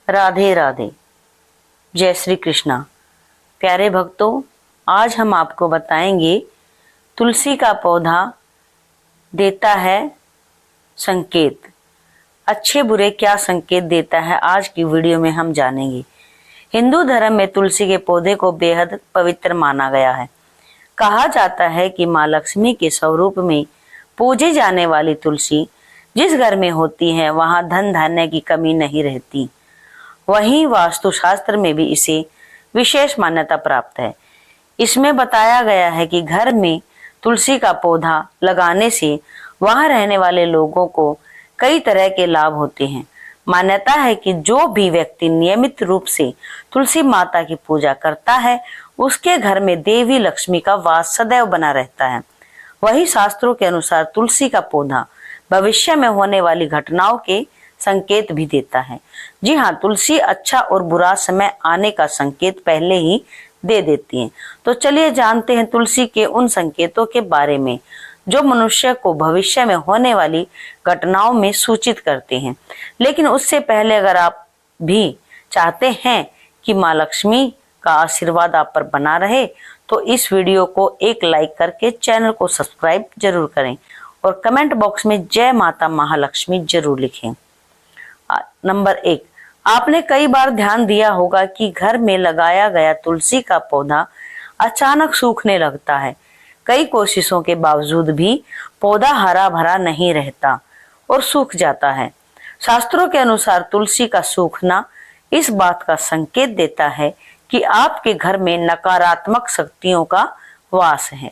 राधे राधे। जय श्री कृष्णा। प्यारे भक्तों, आज हम आपको बताएंगे तुलसी का पौधा देता है संकेत। अच्छे बुरे क्या संकेत देता है, आज की वीडियो में हम जानेंगे। हिंदू धर्म में तुलसी के पौधे को बेहद पवित्र माना गया है। कहा जाता है कि माँ लक्ष्मी के स्वरूप में पूजी जाने वाली तुलसी जिस घर में होती है वहां धन धान्य की कमी नहीं रहती। वहीं वास्तुशास्त्र में भी इसे विशेष मान्यता प्राप्त है। इसमें बताया गया है कि घर में तुलसी का पौधा लगाने से वहां रहने वाले लोगों को कई तरह के लाभ होते हैं। मान्यता है कि जो भी व्यक्ति नियमित रूप से तुलसी माता की पूजा करता है उसके घर में देवी लक्ष्मी का वास सदैव बना रहता है। वही शास्त्रों के अनुसार तुलसी का पौधा भविष्य में होने वाली घटनाओं के संकेत भी देता है। जी हाँ, तुलसी अच्छा और बुरा समय आने का संकेत पहले ही दे देती है। तो चलिए जानते हैं तुलसी के उन संकेतों के बारे में जो मनुष्य को भविष्य में होने वाली घटनाओं में सूचित करते हैं। लेकिन उससे पहले अगर आप भी चाहते हैं कि माँ लक्ष्मी का आशीर्वाद आप पर बना रहे तो इस वीडियो को एक लाइक करके चैनल को सब्सक्राइब जरूर करें और कमेंट बॉक्स में जय माता महालक्ष्मी जरूर लिखें। नंबर 1, आपने कई बार ध्यान दिया होगा कि घर में लगाया गया तुलसी का पौधा अचानक सूखने लगता है। कई कोशिशों के बावजूद भी पौधा हरा भरा नहीं रहता और सूख जाता है। शास्त्रों के अनुसार तुलसी का सूखना इस बात का संकेत देता है कि आपके घर में नकारात्मक शक्तियों का वास है।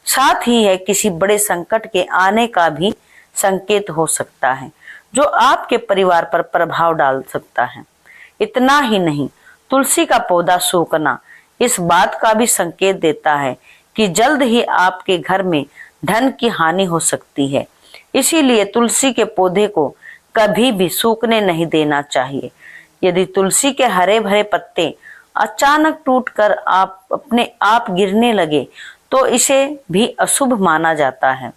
साथ ही यह किसी बड़े संकट के आने का भी संकेत हो सकता है जो आपके परिवार पर प्रभाव डाल सकता है। इतना ही नहीं, तुलसी का पौधा सूखना इस बात का भी संकेत देता है कि जल्द ही आपके घर में धन की हानि हो सकती है। इसीलिए तुलसी के पौधे को कभी भी सूखने नहीं देना चाहिए। यदि तुलसी के हरे भरे पत्ते अचानक टूटकर आप अपने आप गिरने लगे तो इसे भी अशुभ माना जाता है।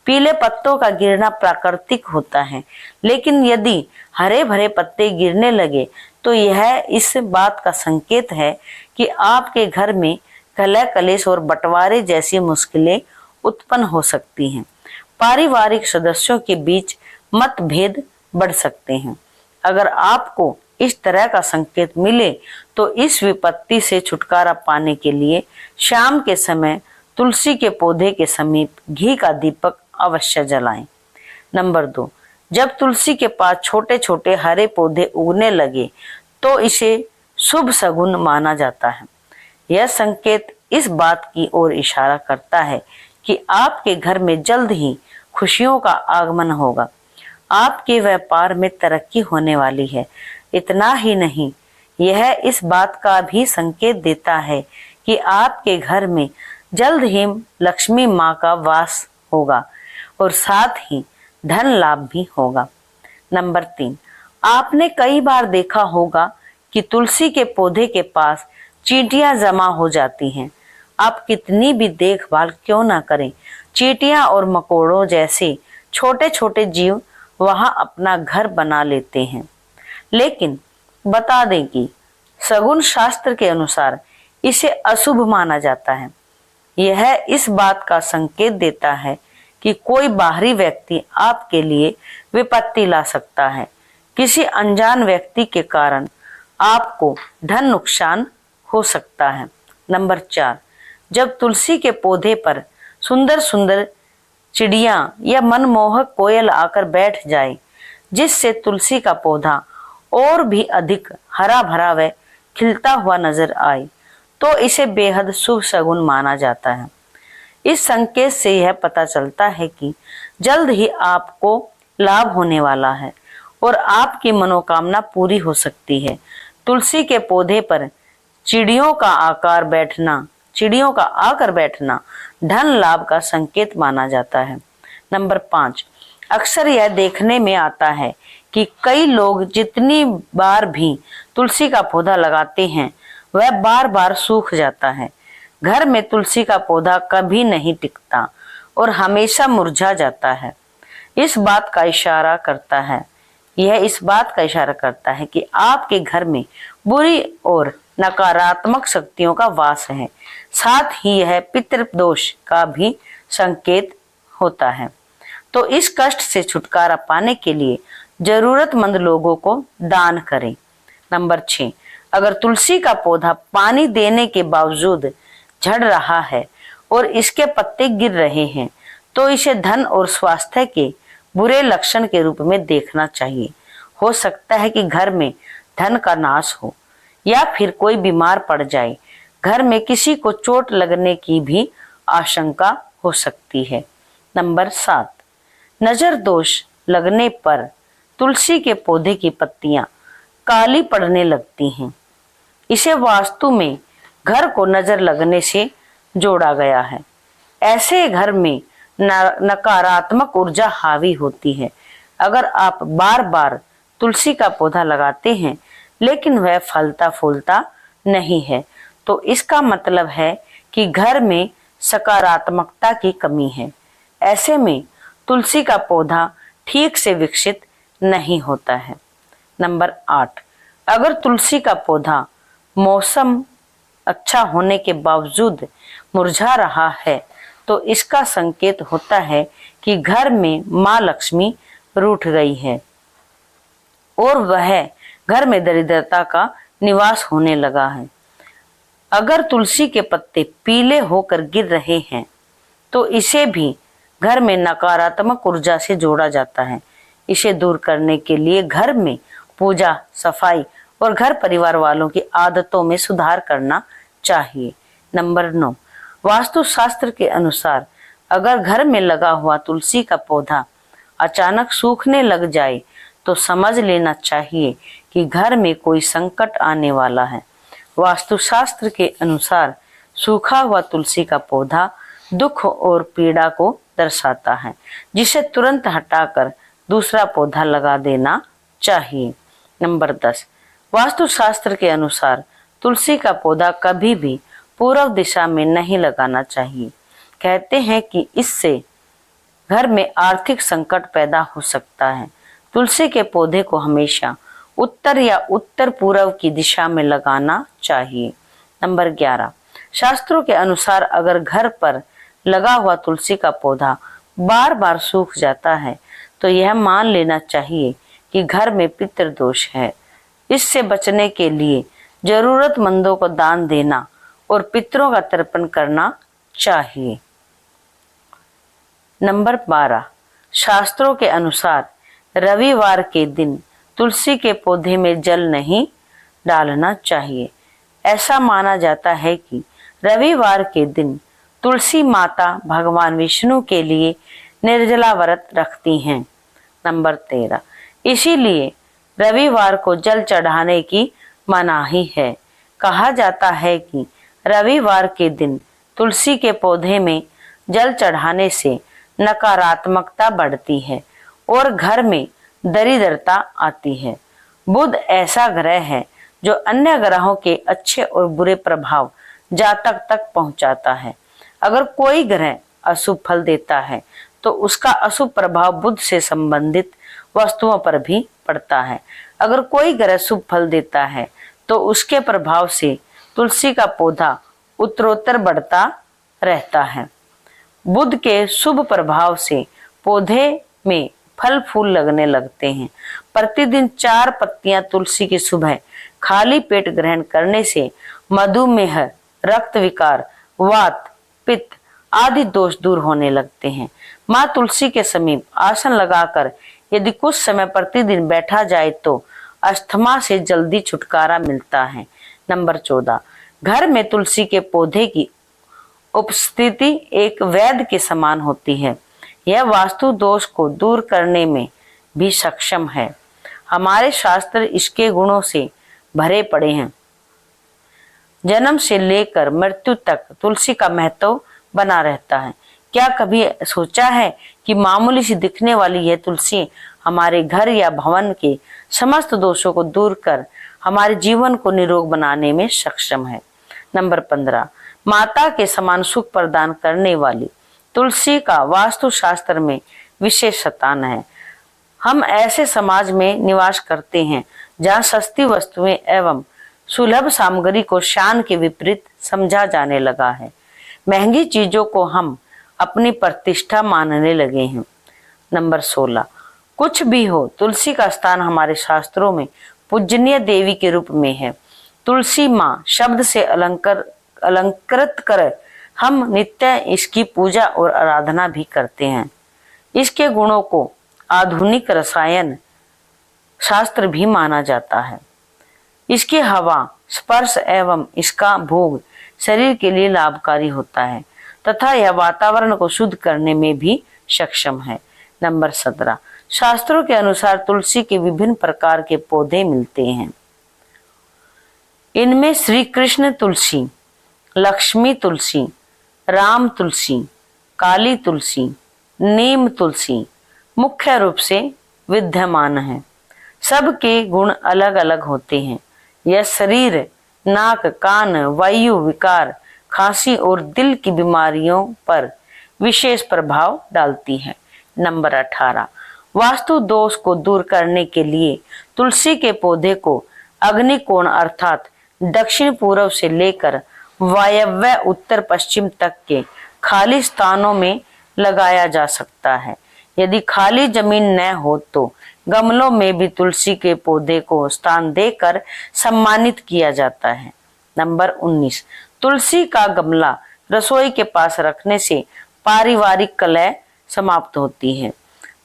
पीले पत्तों का गिरना प्राकृतिक होता है, लेकिन यदि हरे भरे पत्ते गिरने लगे तो यह इस बात का संकेत है कि आपके घर में कलह कलेश और बंटवारे जैसी मुश्किलें उत्पन्न हो सकती हैं। पारिवारिक सदस्यों के बीच मतभेद बढ़ सकते हैं। अगर आपको इस तरह का संकेत मिले तो इस विपत्ति से छुटकारा पाने के लिए शाम के समय तुलसी के पौधे के समीप घी का दीपक अवश्य जलाएं। नंबर 2, जब तुलसी के पास छोटे छोटे हरे पौधे उगने लगे तो इसे शुभ शगुन माना जाता है। यह संकेत इस बात की ओर इशारा करता है कि आपके घर में जल्द ही खुशियों का आगमन होगा। आपके व्यापार में तरक्की होने वाली है। इतना ही नहीं, यह इस बात का भी संकेत देता है कि आपके घर में जल्द ही लक्ष्मी माँ का वास होगा और साथ ही धन लाभ भी होगा। नंबर 3, आपने कई बार देखा होगा कि तुलसी के पौधे के पास चींटियां जमा हो जाती हैं। आप कितनी भी देखभाल क्यों ना करें, चींटियां और मकोड़ों जैसे छोटे छोटे जीव वहां अपना घर बना लेते हैं। लेकिन बता दें कि शगुन शास्त्र के अनुसार इसे अशुभ माना जाता है। यह इस बात का संकेत देता है कि कोई बाहरी व्यक्ति आपके लिए विपत्ति ला सकता है। किसी अनजान व्यक्ति के कारण आपको धन नुकसान हो सकता है। नंबर 4, जब तुलसी के पौधे पर सुंदर सुंदर चिड़िया या मनमोहक कोयल आकर बैठ जाए जिससे तुलसी का पौधा और भी अधिक हरा भरा व खिलता हुआ नजर आए तो इसे बेहद शुभ शगुन माना जाता है। इस संकेत से यह पता चलता है कि जल्द ही आपको लाभ होने वाला है और आपकी मनोकामना पूरी हो सकती है। तुलसी के पौधे पर चिड़ियों का आकर बैठना धन लाभ का संकेत माना जाता है। नंबर 5, अक्सर यह देखने में आता है कि कई लोग जितनी बार भी तुलसी का पौधा लगाते हैं वह बार बार सूख जाता है। घर में तुलसी का पौधा कभी नहीं टिकता और हमेशा मुरझा जाता है। इस बात का इशारा करता है यह इस बात का इशारा करता है कि आपके घर में बुरी और नकारात्मक शक्तियों का वास है। साथ ही यह पितृदोष का भी संकेत होता है। तो इस कष्ट से छुटकारा पाने के लिए जरूरतमंद लोगों को दान करें। नंबर 6, अगर तुलसी का पौधा पानी देने के बावजूद झड़ रहा है और इसके पत्ते गिर रहे हैं तो इसे धन और स्वास्थ्य के बुरे लक्षण के रूप में देखना चाहिए। हो सकता है कि घर में धन का नाश हो या फिर कोई बीमार पड़ जाए। घर में किसी को चोट लगने की भी आशंका हो सकती है। नंबर 7, नजर दोष लगने पर तुलसी के पौधे की पत्तियां काली पड़ने लगती हैं। इसे वास्तु में घर को नजर लगने से जोड़ा गया है। ऐसे घर में नकारात्मक ऊर्जा हावी होती है। अगर आप बार बार तुलसी का पौधा लगाते हैं लेकिन वह फलता फूलता नहीं है तो इसका मतलब है कि घर में सकारात्मकता की कमी है। ऐसे में तुलसी का पौधा ठीक से विकसित नहीं होता है। नंबर 8, अगर तुलसी का पौधा मौसम अच्छा होने के बावजूद मुरझा रहा है तो इसका संकेत होता है कि घर में माँ लक्ष्मी रूठ गई है और वह घर में दरिद्रता का निवास होने लगा है। अगर तुलसी के पत्ते पीले होकर गिर रहे हैं तो इसे भी घर में नकारात्मक ऊर्जा से जोड़ा जाता है। इसे दूर करने के लिए घर में पूजा, सफाई और घर परिवार वालों की आदतों में सुधार करना चाहिए। नंबर 9, वास्तुशास्त्र के अनुसार अगर घर में लगा हुआ तुलसी का पौधा अचानक सूखने लग जाए तो समझ लेना चाहिए कि घर में कोई संकट आने वाला है। वास्तुशास्त्र के अनुसार सूखा हुआ तुलसी का पौधा दुख और पीड़ा को दर्शाता है, जिसे तुरंत हटाकर दूसरा पौधा लगा देना चाहिए। नंबर 10, वास्तुशास्त्र के अनुसार तुलसी का पौधा कभी भी पूर्व दिशा में नहीं लगाना चाहिए। कहते हैं कि इससे घर में आर्थिक संकट पैदा हो सकता है। तुलसी के पौधे को हमेशा उत्तर या उत्तर पूर्व की दिशा में लगाना चाहिए। नंबर 11, शास्त्रों के अनुसार अगर घर पर लगा हुआ तुलसी का पौधा बार बार सूख जाता है तो यह मान लेना चाहिए कि घर में पितृदोष है। इससे बचने के लिए जरूरतमंदों को दान देना और पितरों का तर्पण करना चाहिए। नंबर 12, शास्त्रों के अनुसार रविवार के दिन तुलसी के पौधे में जल नहीं डालना चाहिए। ऐसा माना जाता है कि रविवार के दिन तुलसी माता भगवान विष्णु के लिए निर्जला व्रत रखती हैं। नंबर 13, इसीलिए रविवार को जल चढ़ाने की मनाही है। कहा जाता है कि रविवार के दिन तुलसी के पौधे में जल चढ़ाने से नकारात्मकता बढ़ती है और घर में दरिद्रता आती है। बुध ऐसा ग्रह है जो अन्य ग्रहों के अच्छे और बुरे प्रभाव जातक तक पहुंचाता है। अगर कोई ग्रह अशुभ फल देता है तो उसका अशुभ प्रभाव बुध से संबंधित वस्तुओं पर भी पड़ता है। अगर कोई ग्रह शुभ फल देता है तो उसके प्रभाव से तुलसी का पौधा उत्तरोत्तर बढ़ता रहता है। बुध के शुभ प्रभाव से पौधे में फल फूल लगने लगते हैं। प्रतिदिन 4 पत्तियां तुलसी की सुबह खाली पेट ग्रहण करने से मधुमेह, रक्त विकार, वात, पित्त आदि दोष दूर होने लगते हैं। माँ तुलसी के समीप आसन लगाकर यदि कुछ समय प्रतिदिन बैठा जाए तो अस्थमा से जल्दी छुटकारा मिलता है। नंबर 14, घर में तुलसी के पौधे की उपस्थिति एक वैद्य के समान होती है। यह वास्तु दोष को दूर करने में भी सक्षम है। हमारे शास्त्र इसके गुणों से भरे पड़े हैं। जन्म से लेकर मृत्यु तक तुलसी का महत्व बना रहता है। क्या कभी सोचा है कि मामूली सी दिखने वाली यह तुलसी हमारे घर या भवन के समस्त दोषों को दूर कर हमारे जीवन को निरोग बनाने में सक्षम है। नंबर 15, माता के समान सुख प्रदान करने वाली तुलसी का वास्तु शास्त्र में विशेष स्थान है। हम ऐसे समाज में निवास करते हैं जहाँ सस्ती वस्तुएं एवं सुलभ सामग्री को शान के विपरीत समझा जाने लगा है। महंगी चीजों को हम अपनी प्रतिष्ठा मानने लगे हैं। नंबर 16, कुछ भी हो, तुलसी का स्थान हमारे शास्त्रों में पूजनीय देवी के रूप में है। तुलसी माँ शब्द से अलंकृत कर हम नित्य इसकी पूजा और आराधना भी करते हैं। इसके गुणों को आधुनिक रसायन शास्त्र भी माना जाता है। इसकी हवा, स्पर्श एवं इसका भोग शरीर के लिए लाभकारी होता है तथा यह वातावरण को शुद्ध करने में भी सक्षम है। नंबर 17, शास्त्रों के अनुसार तुलसी के विभिन्न प्रकार के पौधे मिलते हैं। इनमें श्री कृष्ण तुलसी, लक्ष्मी तुलसी, राम तुलसी, काली तुलसी, नीम तुलसी मुख्य रूप से विद्यमान है। सबके गुण अलग अलग होते हैं। यह शरीर, नाक, कान, वायु विकार, खांसी और दिल की बीमारियों पर विशेष प्रभाव डालती है। नंबर 18, वास्तु दोष को दूर करने के लिए तुलसी के पौधे को अग्निकोण अर्थात दक्षिण पूर्व से लेकर वायव्य उत्तर पश्चिम तक के खाली स्थानों में लगाया जा सकता है। यदि खाली जमीन न हो तो गमलों में भी तुलसी के पौधे को स्थान देकर सम्मानित किया जाता है। नंबर 19, तुलसी का गमला रसोई के पास रखने से पारिवारिक कलह समाप्त होती है।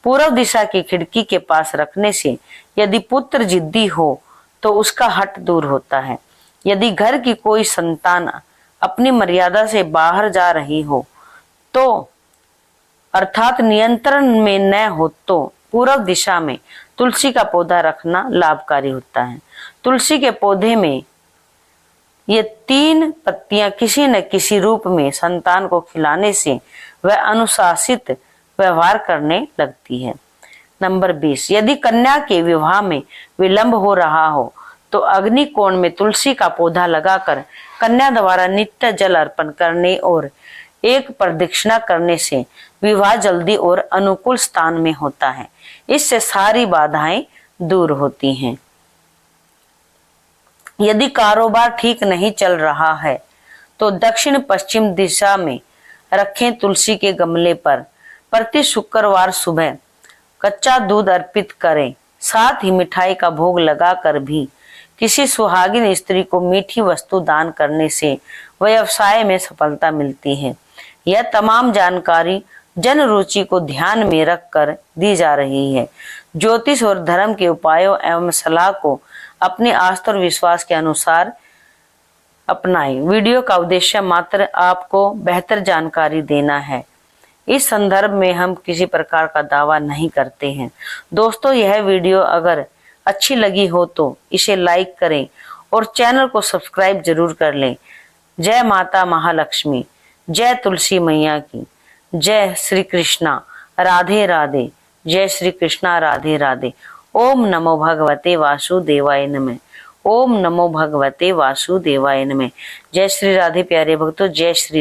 पूर्व दिशा की खिड़की के पास रखने से यदि पुत्र जिद्दी हो तो उसका हठ दूर होता है। यदि घर की कोई संतान अपनी मर्यादा से बाहर जा रही हो तो अर्थात नियंत्रण में न हो तो पूर्व दिशा में तुलसी का पौधा रखना लाभकारी होता है। तुलसी के पौधे में ये 3 पत्तियां किसी न किसी रूप में संतान को खिलाने से वह अनुशासित व्यवहार करने लगती है। नंबर 20, यदि कन्या के विवाह में विलंब हो रहा हो तो अग्निकोण में तुलसी का पौधा लगाकर कन्या द्वारा नित्य जल अर्पण करने और एक प्रदक्षिणा करने से विवाह जल्दी और अनुकूल स्थान में होता है। इससे सारी बाधाएं दूर होती हैं। यदि कारोबार ठीक नहीं चल रहा है तो दक्षिण पश्चिम दिशा में रखें तुलसी के गमले पर प्रति शुक्रवार सुबह कच्चा दूध अर्पित करें। साथ ही मिठाई का भोग लगाकर भी किसी सुहागिन स्त्री को मीठी वस्तु दान करने से व्यवसाय में सफलता मिलती है। यह तमाम जानकारी जन रुचि को ध्यान में रखकर दी जा रही है। ज्योतिष और धर्म के उपायों एवं सलाह को अपने आस्था और विश्वास के अनुसार अपनाएं। वीडियो का उद्देश्य मात्र आपको बेहतर जानकारी देना है। इस संदर्भ में हम किसी प्रकार का दावा नहीं करते हैं। दोस्तों, यह वीडियो अगर अच्छी लगी हो तो इसे लाइक करें और चैनल को सब्सक्राइब जरूर कर लें। जय माता महालक्ष्मी, जय तुलसी मैया की, जय श्री कृष्णा, राधे राधे, जय श्री कृष्णा, राधे राधे। ओम नमो भगवते वासुदेवाय नमः। ओम नमो भगवते वासुदेवाय नमः। जय श्री राधे प्यारे भक्तों, जय श्री